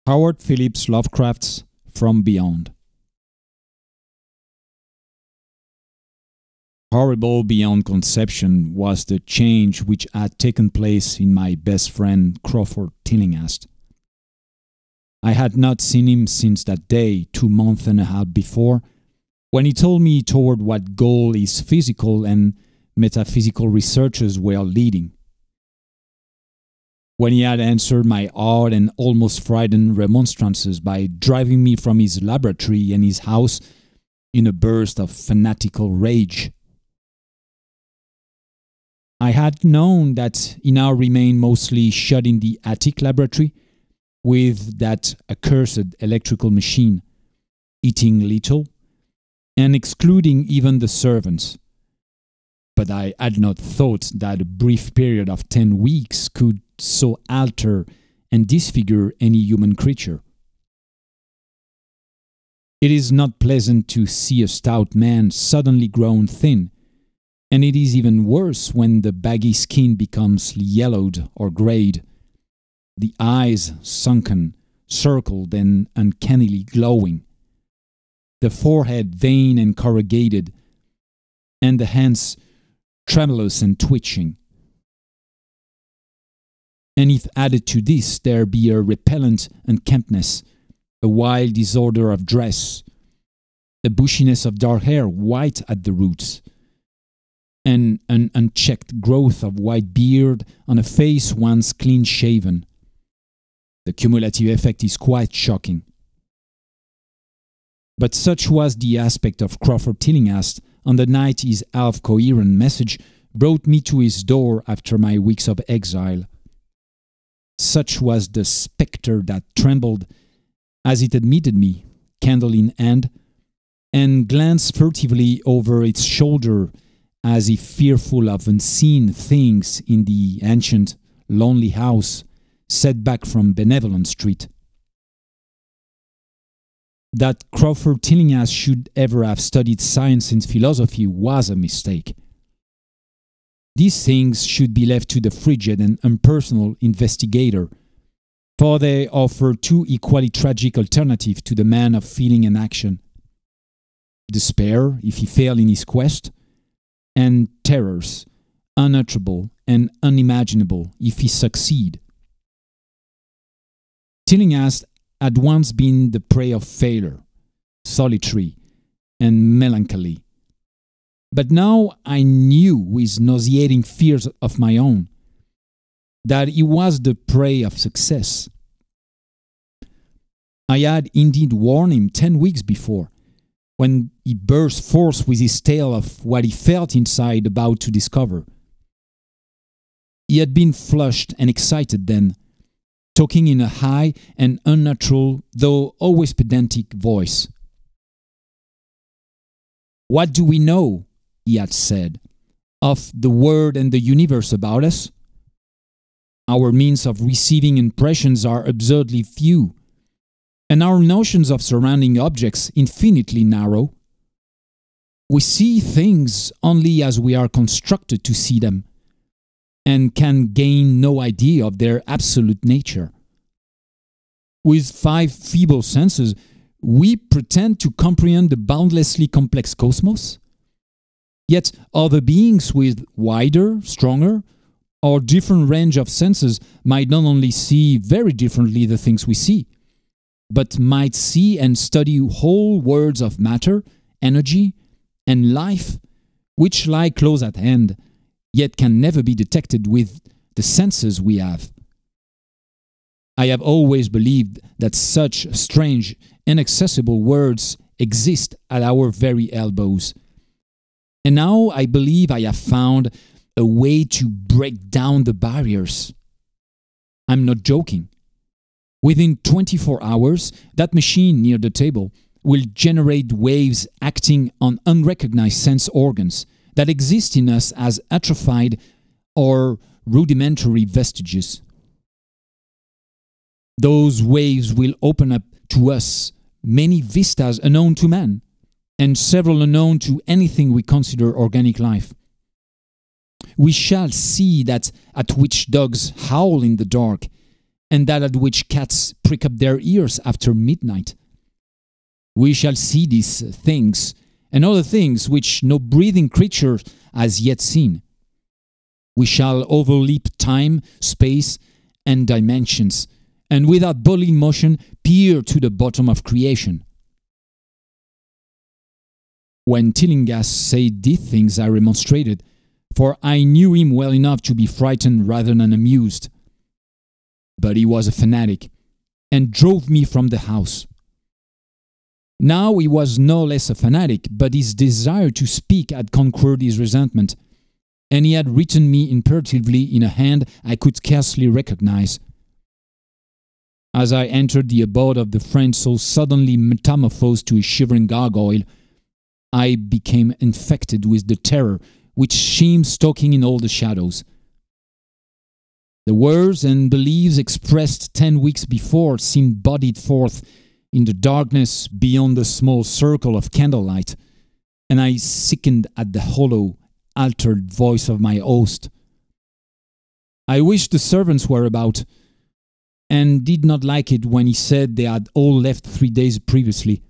Howard Phillips Lovecraft's From Beyond. Horrible beyond conception was the change which had taken place in my best friend Crawford Tillinghast. I had not seen him since that day, 2 months and a half before, when he told me toward what goal his physical and metaphysical researches were leading. When he had answered my odd and almost frightened remonstrances by driving me from his laboratory and his house in a burst of fanatical rage. I had known that he now remained mostly shut in the attic laboratory with that accursed electrical machine, eating little and excluding even the servants. But I had not thought that a brief period of 10 weeks could so alter and disfigure any human creature. It is not pleasant to see a stout man suddenly grown thin, and it is even worse when the baggy skin becomes yellowed or grayed, the eyes sunken, circled and uncannily glowing, the forehead vain and corrugated, and the hands tremulous and twitching. And if added to this there be a repellent unkemptness, a wild disorder of dress, a bushiness of dark hair white at the roots, and an unchecked growth of white beard on a face once clean-shaven, the cumulative effect is quite shocking. But such was the aspect of Crawford Tillinghast on the night his half-coherent message brought me to his door after my weeks of exile. Such was the spectre that trembled as it admitted me, candle in hand, and glanced furtively over its shoulder as if fearful of unseen things in the ancient, lonely house set back from Benevolent Street. That Crawford Tillinghast should ever have studied science and philosophy was a mistake. These things should be left to the frigid and impersonal investigator, for they offer two equally tragic alternatives to the man of feeling and action: despair if he fail in his quest, and terrors, unutterable and unimaginable, if he succeed. Tillinghast had once been the prey of failure, solitary, and melancholy. But now I knew, with nauseating fears of my own, that he was the prey of success. I had indeed warned him 10 weeks before, when he burst forth with his tale of what he felt inside about to discover. He had been flushed and excited then, talking in a high and unnatural, though always pedantic voice. "What do we know," he had said, "of the world and the universe about us? Our means of receiving impressions are absurdly few, and our notions of surrounding objects infinitely narrow. We see things only as we are constructed to see them, and can gain no idea of their absolute nature. With 5 feeble senses, we pretend to comprehend the boundlessly complex cosmos. Yet other beings with wider, stronger, or different range of senses might not only see very differently the things we see, but might see and study whole worlds of matter, energy, and life, which lie close at hand, yet can never be detected with the senses we have. I have always believed that such strange, inaccessible worlds exist at our very elbows. And now I believe I have found a way to break down the barriers. I'm not joking. Within 24 hours, that machine near the table will generate waves acting on unrecognized sense organs that exist in us as atrophied or rudimentary vestiges. Those waves will open up to us many vistas unknown to man, and several unknown to anything we consider organic life. We shall see that at which dogs howl in the dark, and that at which cats prick up their ears after midnight. We shall see these things and other things which no breathing creature has yet seen. We shall overleap time, space, and dimensions, and without bodily motion peer to the bottom of creation. When Tillinghast said these things, I remonstrated, for I knew him well enough to be frightened rather than amused. But he was a fanatic, and drove me from the house. Now he was no less a fanatic, but his desire to speak had conquered his resentment, and he had written me imperatively in a hand I could scarcely recognize. As I entered the abode of the friend so suddenly metamorphosed to a shivering gargoyle, I became infected with the terror which seemed stalking in all the shadows. The words and beliefs expressed 10 weeks before seemed bodied forth in the darkness beyond the small circle of candlelight, and I sickened at the hollow, altered voice of my host. I wished the servants were about, and did not like it when he said they had all left 3 days previously.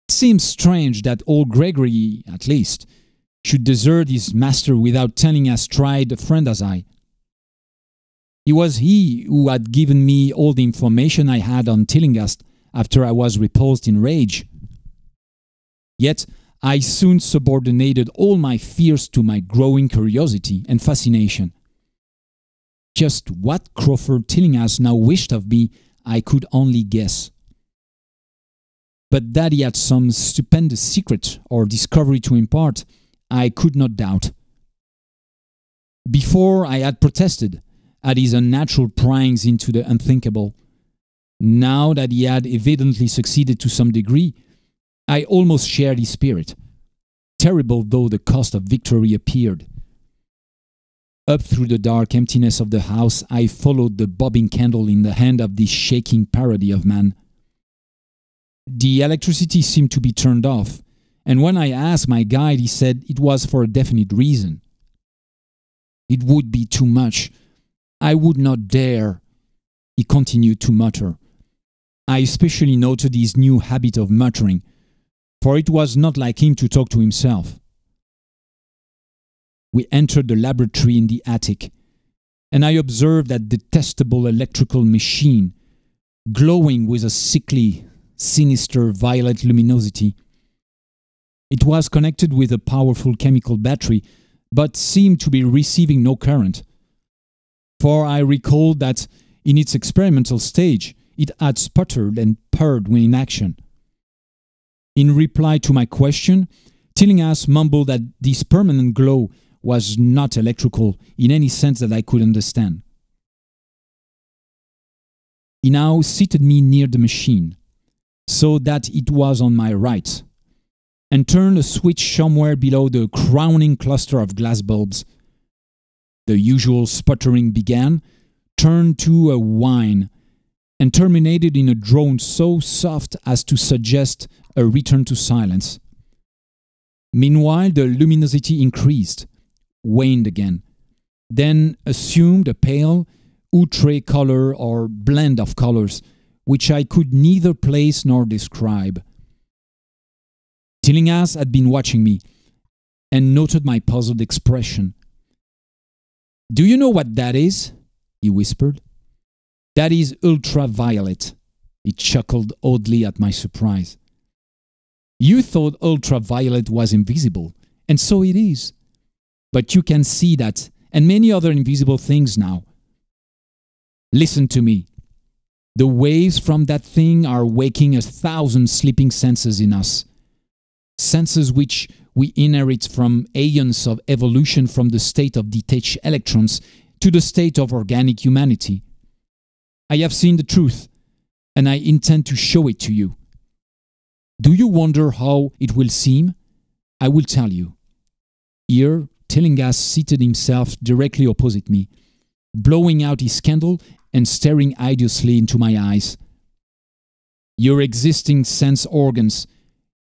It seems strange that old Gregory, at least, should desert his master without telling as tried a friend as I. It was he who had given me all the information I had on Tillinghast after I was repulsed in rage. Yet I soon subordinated all my fears to my growing curiosity and fascination. Just what Crawford Tillinghast now wished of me, I could only guess. But that he had some stupendous secret or discovery to impart, I could not doubt. Before I had protested at his unnatural pryings into the unthinkable. Now that he had evidently succeeded to some degree, I almost shared his spirit, terrible though the cost of victory appeared. Up through the dark emptiness of the house, I followed the bobbing candle in the hand of this shaking parody of man. The electricity seemed to be turned off, and when I asked my guide, he said it was for a definite reason. It would be too much. I would not dare, he continued to mutter. I especially noted his new habit of muttering, for it was not like him to talk to himself. We entered the laboratory in the attic, and I observed that detestable electrical machine, glowing with a sickly, sinister violet luminosity. It was connected with a powerful chemical battery, but seemed to be receiving no current. For I recalled that in its experimental stage, it had sputtered and purred when in action. In reply to my question, Tillinghast mumbled that this permanent glow was not electrical in any sense that I could understand. He now seated me near the machine, so that it was on my right, and turned a switch somewhere below the crowning cluster of glass bulbs. The usual sputtering began, turned to a whine, and terminated in a drone so soft as to suggest a return to silence. Meanwhile, the luminosity increased, waned again, then assumed a pale, outre color or blend of colors, which I could neither place nor describe. Tillinghast had been watching me, and noted my puzzled expression. "Do you know what that is?" he whispered. "That is ultraviolet." He chuckled oddly at my surprise. "You thought ultraviolet was invisible, and so it is. But you can see that, and many other invisible things now. Listen to me. The waves from that thing are waking 1,000 sleeping senses in us. Senses which we inherit from aeons of evolution from the state of detached electrons to the state of organic humanity. I have seen the truth, and I intend to show it to you. Do you wonder how it will seem? I will tell you." Here, Tillinghast seated himself directly opposite me, blowing out his candle and staring hideously into my eyes. "Your existing sense organs,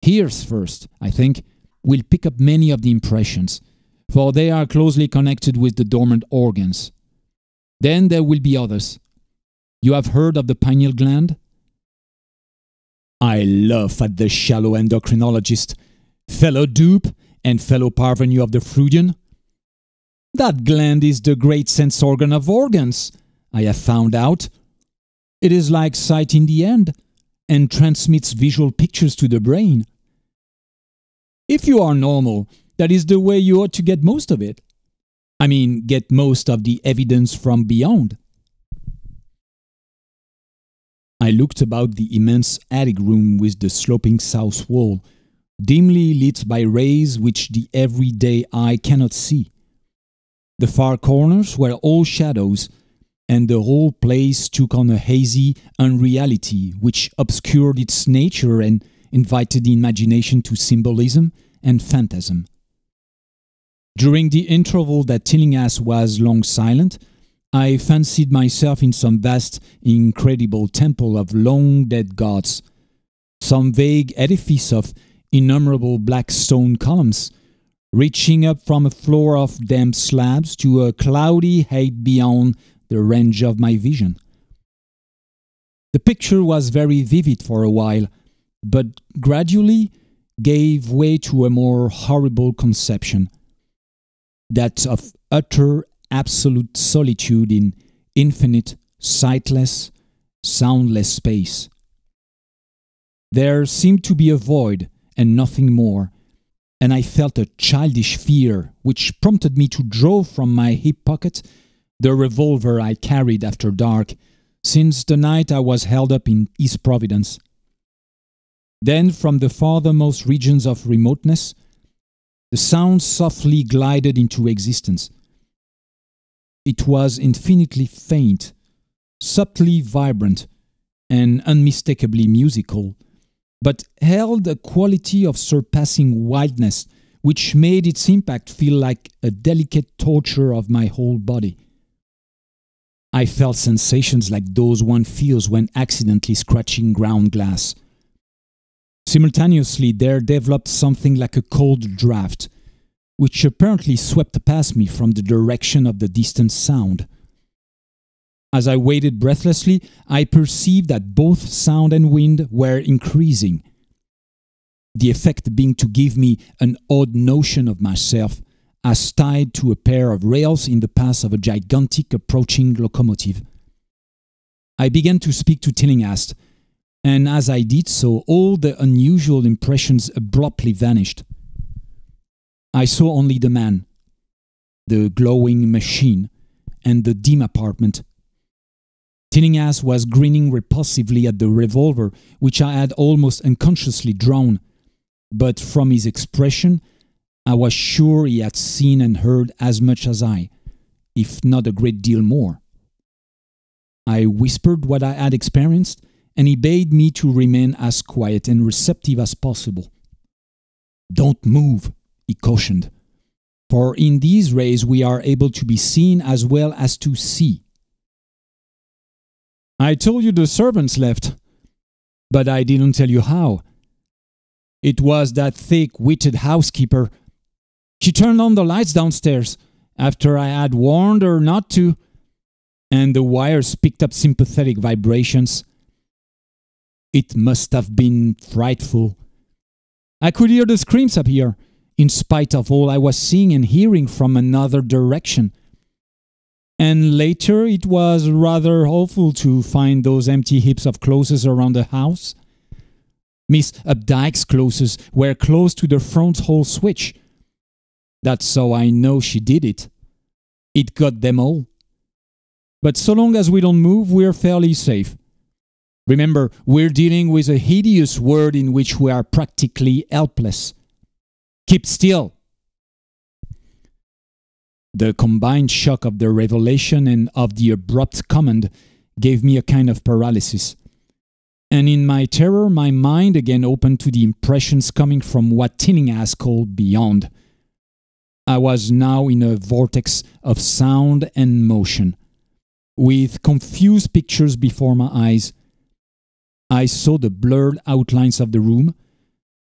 ears first, I think, will pick up many of the impressions, for they are closely connected with the dormant organs. Then there will be others, You have heard of the pineal gland? I laugh at the shallow endocrinologist, fellow dupe and fellow parvenu of the Freudian. That gland is the great sense organ of organs, I have found out. It is like sight in the end, and transmits visual pictures to the brain. If you are normal, that is the way you ought to get most of it. I mean, get most of the evidence from beyond. I looked about the immense attic room with the sloping south wall, dimly lit by rays which the everyday eye cannot see. The far corners were all shadows, and the whole place took on a hazy unreality which obscured its nature and invited the imagination to symbolism and phantasm. During the interval that Tillinghast was long silent, I fancied myself in some vast, incredible temple of long-dead gods, some vague edifice of innumerable black stone columns, reaching up from a floor of damp slabs to a cloudy height beyond the range of my vision. The picture was very vivid for a while, but gradually gave way to a more horrible conception, that of utter, absolute solitude in infinite, sightless, soundless space. There seemed to be a void and nothing more, and I felt a childish fear which prompted me to draw from my hip pocket the revolver I carried after dark, since the night I was held up in East Providence. Then, from the farthermost regions of remoteness, the sound softly glided into existence. It was infinitely faint, subtly vibrant, and unmistakably musical, but held a quality of surpassing wildness which made its impact feel like a delicate torture of my whole body. I felt sensations like those one feels when accidentally scratching ground glass. Simultaneously, there developed something like a cold draft, which apparently swept past me from the direction of the distant sound. As I waited breathlessly, I perceived that both sound and wind were increasing, the effect being to give me an odd notion of myself as tied to a pair of rails in the path of a gigantic approaching locomotive. I began to speak to Tillinghast, and as I did so, all the unusual impressions abruptly vanished. I saw only the man, the glowing machine, and the dim apartment. Tillinghast was grinning repulsively at the revolver, which I had almost unconsciously drawn, but from his expression, I was sure he had seen and heard as much as I, if not a great deal more. I whispered what I had experienced, and he bade me to remain as quiet and receptive as possible. "Don't move," he cautioned, "for in these rays we are able to be seen as well as to see." "I told you the servants left, but I didn't tell you how. It was that thick-witted housekeeper. She turned on the lights downstairs after I had warned her not to, and the wires picked up sympathetic vibrations. It must have been frightful. I could hear the screams up here, in spite of all I was seeing and hearing from another direction. And later it was rather awful to find those empty heaps of clothes around the house. Miss Updike's clothes were close to the front hall switch. That's how I know she did it. It got them all. But so long as we don't move, we're fairly safe. Remember, we're dealing with a hideous world in which we are practically helpless. Keep still." The combined shock of the revelation and of the abrupt command gave me a kind of paralysis. And in my terror, my mind again opened to the impressions coming from what Tillinghast called beyond. I was now in a vortex of sound and motion, with confused pictures before my eyes. I saw the blurred outlines of the room,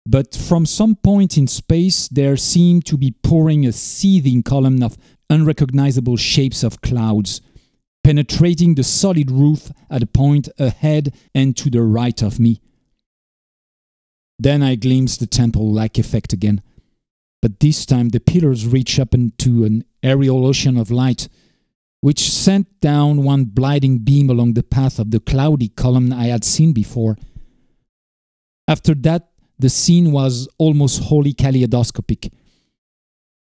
but from some point in space there seemed to be pouring a seething column of unrecognizable shapes of clouds, penetrating the solid roof at a point ahead and to the right of me. Then I glimpsed the temple-like effect again, but this time the pillars reached up into an aerial ocean of light, which sent down one blinding beam along the path of the cloudy column I had seen before. After that, the scene was almost wholly kaleidoscopic,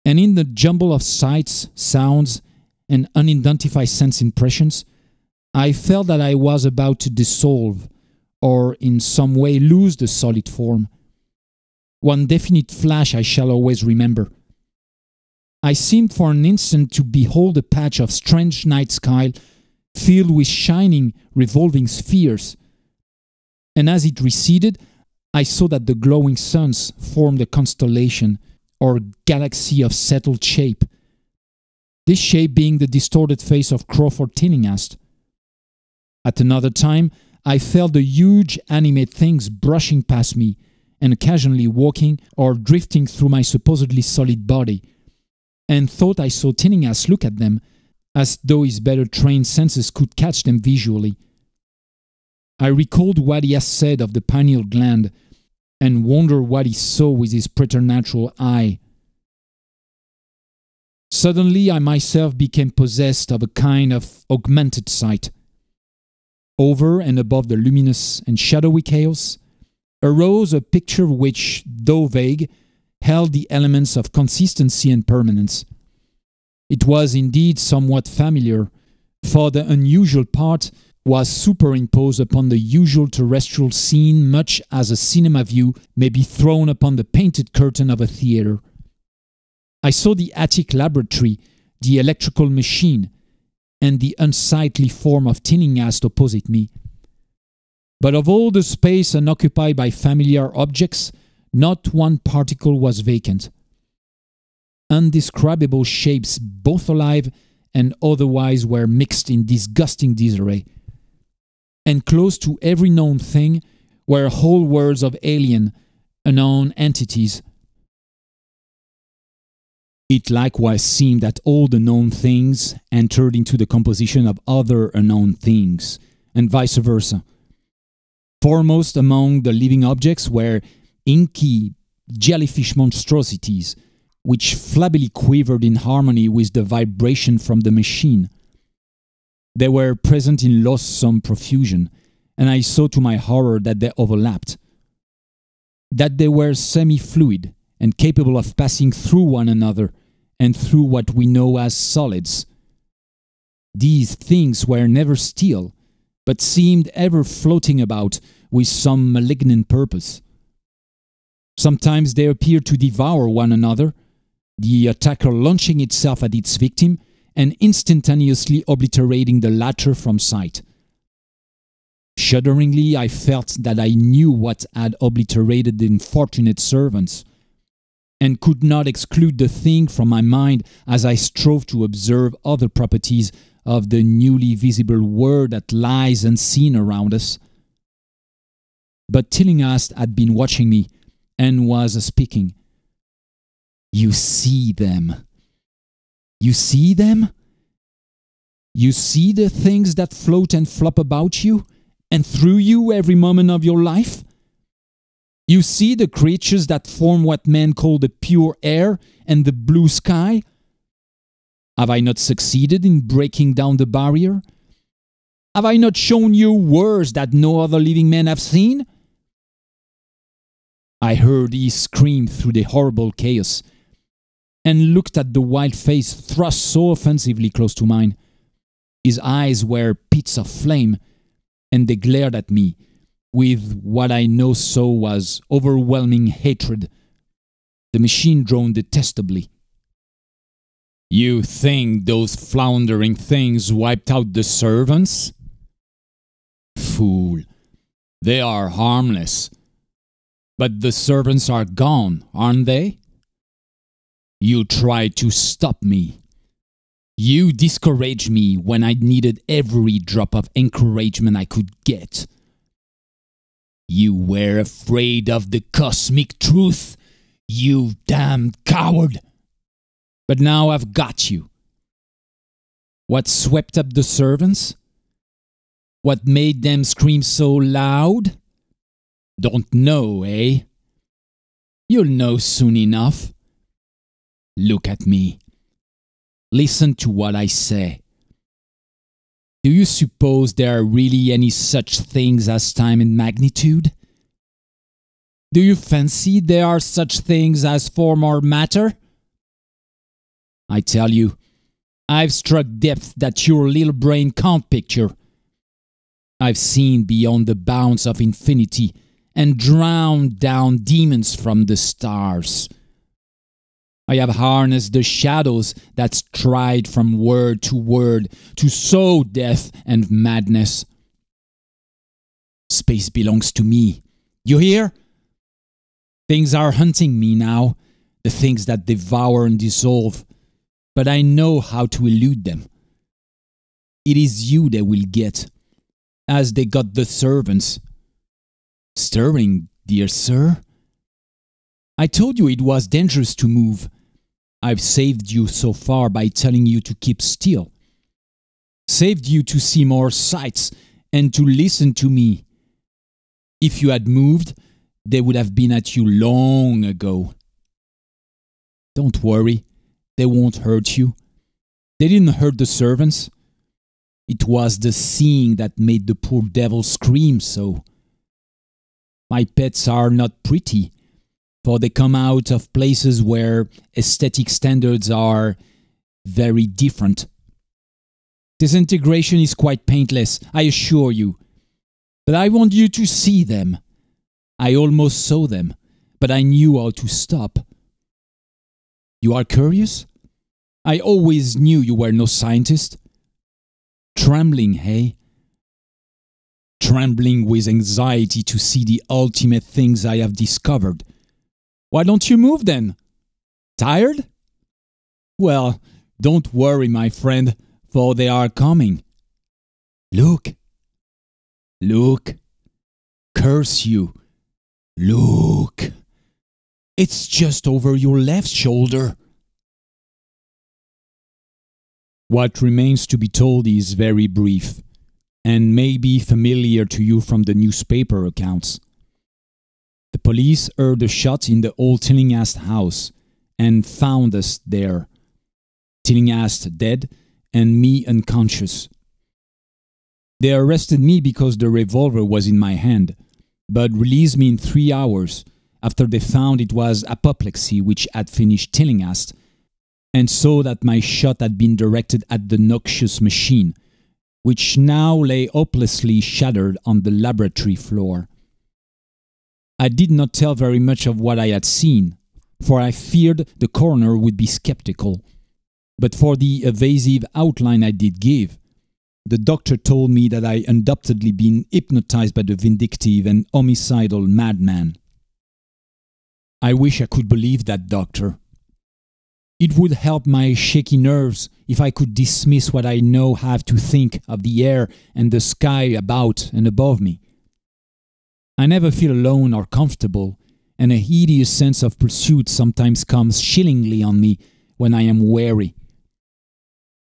and in the jumble of sights, sounds, and unidentified sense impressions, I felt that I was about to dissolve, or in some way lose the solid form. One definite flash I shall always remember. I seemed for an instant to behold a patch of strange night sky filled with shining, revolving spheres, and as it receded, I saw that the glowing suns formed a constellation, or galaxy of settled shape, this shape being the distorted face of Crawford Tillinghast. At another time, I felt the huge animate things brushing past me and occasionally walking or drifting through my supposedly solid body, and thought I saw Tillinghast look at them, as though his better trained senses could catch them visually. I recalled what he has said of the pineal gland, and wondered what he saw with his preternatural eye. Suddenly I myself became possessed of a kind of augmented sight. Over and above the luminous and shadowy chaos arose a picture which, though vague, held the elements of consistency and permanence. It was indeed somewhat familiar, for the unusual part was superimposed upon the usual terrestrial scene, much as a cinema view may be thrown upon the painted curtain of a theatre. I saw the attic laboratory, the electrical machine, and the unsightly form of Tillinghast opposite me. But of all the space unoccupied by familiar objects, not one particle was vacant. Indescribable shapes, both alive and otherwise, were mixed in disgusting disarray. And close to every known thing were whole worlds of alien, unknown entities. It likewise seemed that all the known things entered into the composition of other unknown things, and vice versa. Foremost among the living objects were inky jellyfish monstrosities, which flabbily quivered in harmony with the vibration from the machine. They were present in loathsome profusion, and I saw to my horror that they overlapped, that they were semi-fluid and capable of passing through one another and through what we know as solids. These things were never still, but seemed ever floating about with some malignant purpose. Sometimes they appeared to devour one another, the attacker launching itself at its victim and instantaneously obliterating the latter from sight. Shudderingly, I felt that I knew what had obliterated the unfortunate servants, and could not exclude the thing from my mind as I strove to observe other properties of the newly visible world that lies unseen around us. But Tillinghast had been watching me, and was speaking. "You see them. You see them? You see the things that float and flop about you, and through you every moment of your life? You see the creatures that form what men call the pure air and the blue sky? Have I not succeeded in breaking down the barrier? Have I not shown you worlds that no other living men have seen?" I heard he scream through the horrible chaos, and looked at the wild face thrust so offensively close to mine. His eyes were pits of flame, and they glared at me with what I now saw was overwhelming hatred. The machine droned detestably. "You think those floundering things wiped out the servants? Fool, they are harmless. But the servants are gone, aren't they? You tried to stop me. You discouraged me when I needed every drop of encouragement I could get. You were afraid of the cosmic truth, you damned coward. But now I've got you. What swept up the servants? What made them scream so loud? Don't know, eh? You'll know soon enough. Look at me. Listen to what I say. Do you suppose there are really any such things as time and magnitude? Do you fancy there are such things as form or matter? I tell you, I've struck depths that your little brain can't picture. I've seen beyond the bounds of infinity and drowned down demons from the stars. I have harnessed the shadows that stride from word to sow death and madness. Space belongs to me. You hear? Things are hunting me now, the things that devour and dissolve, but I know how to elude them. It is you they will get, as they got the servants. Stirring, dear sir? I told you it was dangerous to move. I've saved you so far by telling you to keep still. Saved you to see more sights and to listen to me. If you had moved, they would have been at you long ago. Don't worry, they won't hurt you. They didn't hurt the servants. It was the seeing that made the poor devil scream so. My pets are not pretty, for they come out of places where aesthetic standards are very different. Disintegration is quite painless, I assure you. But I want you to see them. I almost saw them, but I knew how to stop. You are curious? I always knew you were no scientist. Trembling, hey? Trembling with anxiety to see the ultimate things I have discovered. Why don't you move then? Tired? Well, don't worry, my friend, for they are coming. Look. Look. Curse you. Look. It's just over your left shoulder. What remains to be told is very brief, and may be familiar to you from the newspaper accounts. The police heard a shot in the old Tillinghast house and found us there. Tillinghast dead and me unconscious. They arrested me because the revolver was in my hand, but released me in 3 hours after they found it was apoplexy which had finished Tillinghast, and saw that my shot had been directed at the noxious machine, which now lay hopelessly shattered on the laboratory floor. I did not tell very much of what I had seen, for I feared the coroner would be skeptical. But for the evasive outline I did give, the doctor told me that I undoubtedly been hypnotized by the vindictive and homicidal madman. I wish I could believe that, doctor. It would help my shaky nerves if I could dismiss what I now have to think of the air and the sky about and above me. I never feel alone or comfortable, and a hideous sense of pursuit sometimes comes chillingly on me when I am weary.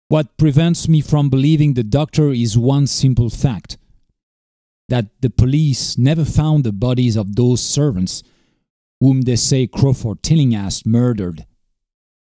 What prevents me from believing the doctor is one simple fact, that the police never found the bodies of those servants whom they say Crawford Tillinghast murdered.